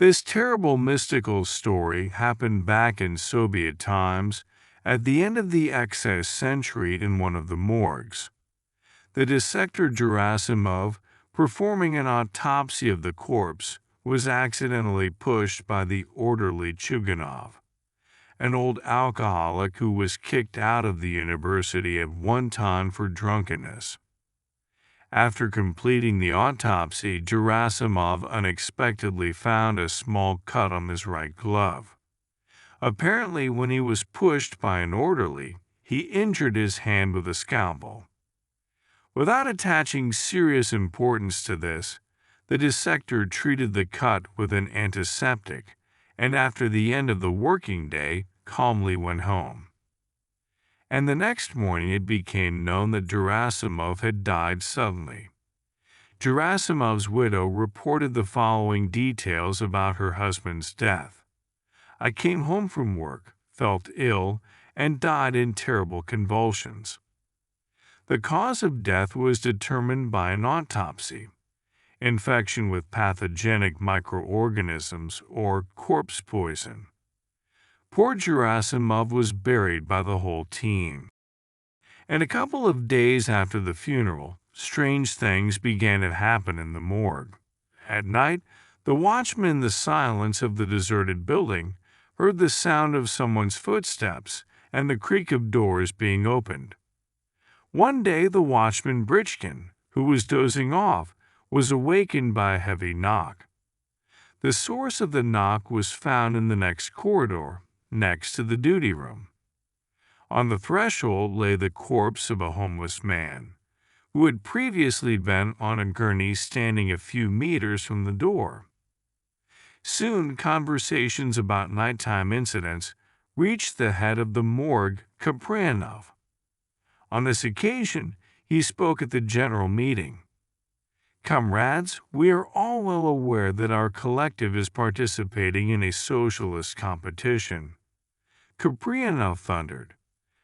This terrible mystical story happened back in Soviet times at the end of the excess century in one of the morgues. The dissector Gerasimov, performing an autopsy of the corpse, was accidentally pushed by the orderly Chuganov, an old alcoholic who was kicked out of the university at one time for drunkenness. After completing the autopsy, Gerasimov unexpectedly found a small cut on his right glove. Apparently, when he was pushed by an orderly, he injured his hand with a scalpel. Without attaching serious importance to this, the dissector treated the cut with an antiseptic, and after the end of the working day, calmly went home. And the next morning it became known that Gerasimov had died suddenly. Gerasimov's widow reported the following details about her husband's death. "I came home from work, felt ill, and died in terrible convulsions. The cause of death was determined by an autopsy. Infection with pathogenic microorganisms or corpse poison. Poor Gerasimov was buried by the whole team." And a couple of days after the funeral, strange things began to happen in the morgue. At night, the watchman in the silence of the deserted building heard the sound of someone's footsteps and the creak of doors being opened. One day, the watchman Brichkin, who was dozing off, was awakened by a heavy knock. The source of the knock was found in the next corridor, next to the duty room. On the threshold lay the corpse of a homeless man, who had previously been on a gurney standing a few meters from the door. Soon, conversations about nighttime incidents reached the head of the morgue, Kaprianov. On this occasion, he spoke at the general meeting. "Comrades, we are all well aware that our collective is participating in a socialist competition," Kaprianov thundered.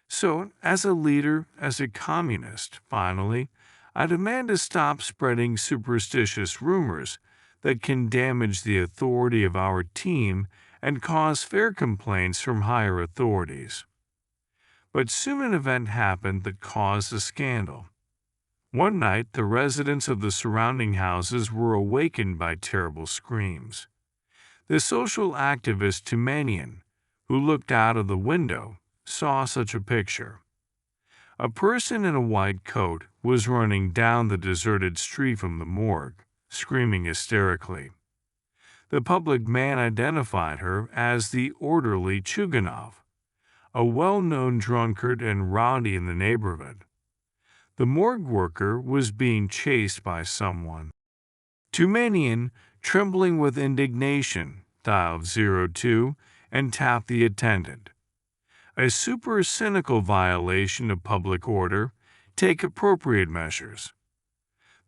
"So, as a leader, as a communist, finally, I demand to stop spreading superstitious rumors that can damage the authority of our team and cause fair complaints from higher authorities." But soon an event happened that caused a scandal. One night, the residents of the surrounding houses were awakened by terrible screams. The social activist Tumanian, who looked out of the window, saw such a picture. A person in a white coat was running down the deserted street from the morgue, screaming hysterically. The public man identified her as the orderly Chuganov, a well-known drunkard and rowdy in the neighborhood. The morgue worker was being chased by someone. Tumanian, trembling with indignation, dialed 02 and tapped the attendant. A super cynical violation of public order. Take appropriate measures.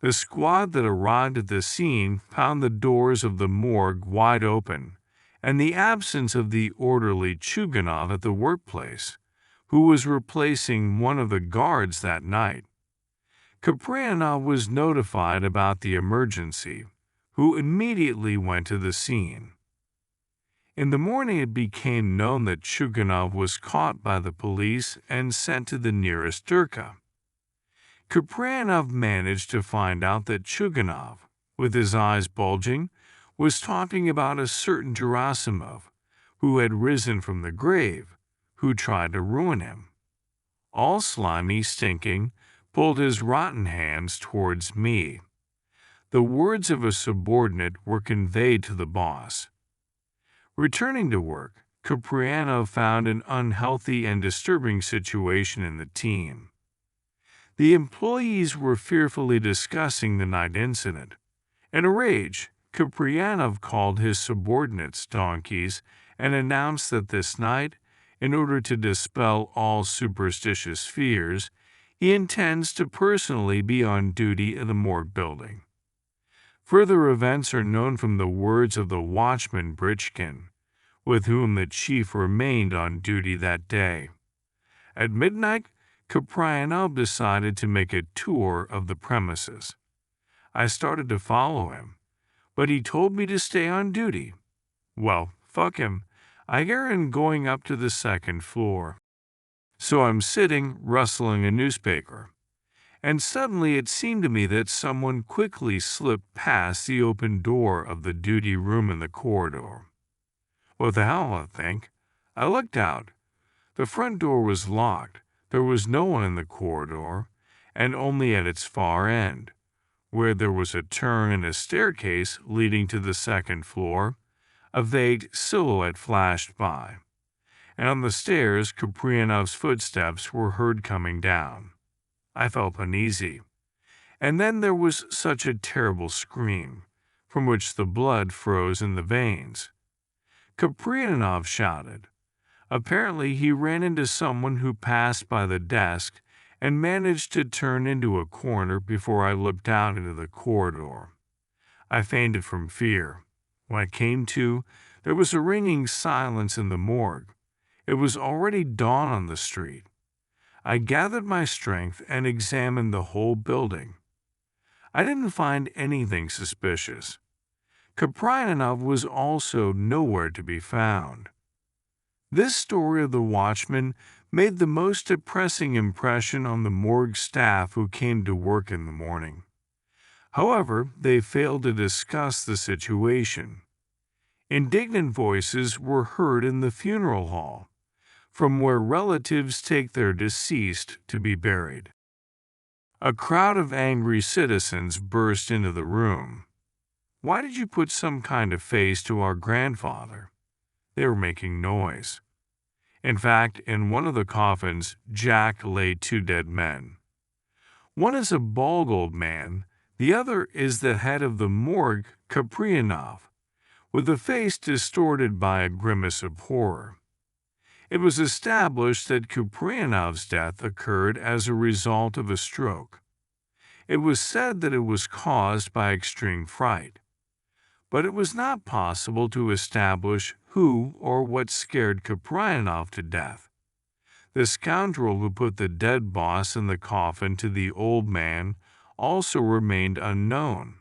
The squad that arrived at the scene found the doors of the morgue wide open, and the absence of the orderly Chuganov at the workplace, who was replacing one of the guards that night. Kaprianov was notified about the emergency, who immediately went to the scene. In the morning it became known that Chuganov was caught by the police and sent to the nearest Durka. Kaprianov managed to find out that Chuganov, with his eyes bulging, was talking about a certain Gerasimov, who had risen from the grave, who tried to ruin him. All slimy, stinking, pulled his rotten hands towards me. The words of a subordinate were conveyed to the boss. Returning to work, Kaprianov found an unhealthy and disturbing situation in the team. The employees were fearfully discussing the night incident. In a rage, Kaprianov called his subordinates donkeys and announced that this night, in order to dispel all superstitious fears, he intends to personally be on duty in the morgue building. Further events are known from the words of the watchman Brichkin, with whom the chief remained on duty that day. At midnight, Kaprianov decided to make a tour of the premises. I started to follow him, but he told me to stay on duty. Well, fuck him. I ain't going up to the second floor. So I'm sitting, rustling a newspaper. And suddenly it seemed to me that someone quickly slipped past the open door of the duty room in the corridor. What the hell, I think? I looked out. The front door was locked. There was no one in the corridor, and only at its far end, where there was a turn and a staircase leading to the second floor, a vague silhouette flashed by, and on the stairs Kaprianov's footsteps were heard coming down. I felt uneasy. And then there was such a terrible scream, from which the blood froze in the veins. Kaprianov shouted. Apparently he ran into someone who passed by the desk and managed to turn into a corner before I looked out into the corridor. I fainted from fear. When I came to, there was a ringing silence in the morgue. It was already dawn on the street. I gathered my strength and examined the whole building. I didn't find anything suspicious. Kaprianov was also nowhere to be found. This story of the watchman made the most depressing impression on the morgue staff who came to work in the morning. However, they failed to discuss the situation. Indignant voices were heard in the funeral hall, from where relatives take their deceased to be buried. A crowd of angry citizens burst into the room. Why did you put some kind of face to our grandfather? They were making noise. In fact, in one of the coffins, Jack lay two dead men. One is a bald old man, the other is the head of the morgue, Kaprianov, with a face distorted by a grimace of horror. It was established that Kaprianov's death occurred as a result of a stroke. It was said that it was caused by extreme fright, but it was not possible to establish who or what scared Kaprianov to death. The scoundrel who put the dead boss in the coffin to the old man also remained unknown.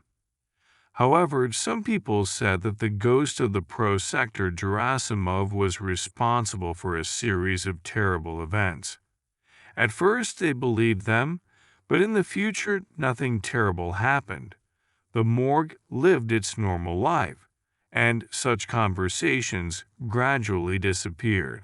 However, some people said that the ghost of the prosector Gerasimov was responsible for a series of terrible events. At first they believed them, but in the future nothing terrible happened. The morgue lived its normal life, and such conversations gradually disappeared.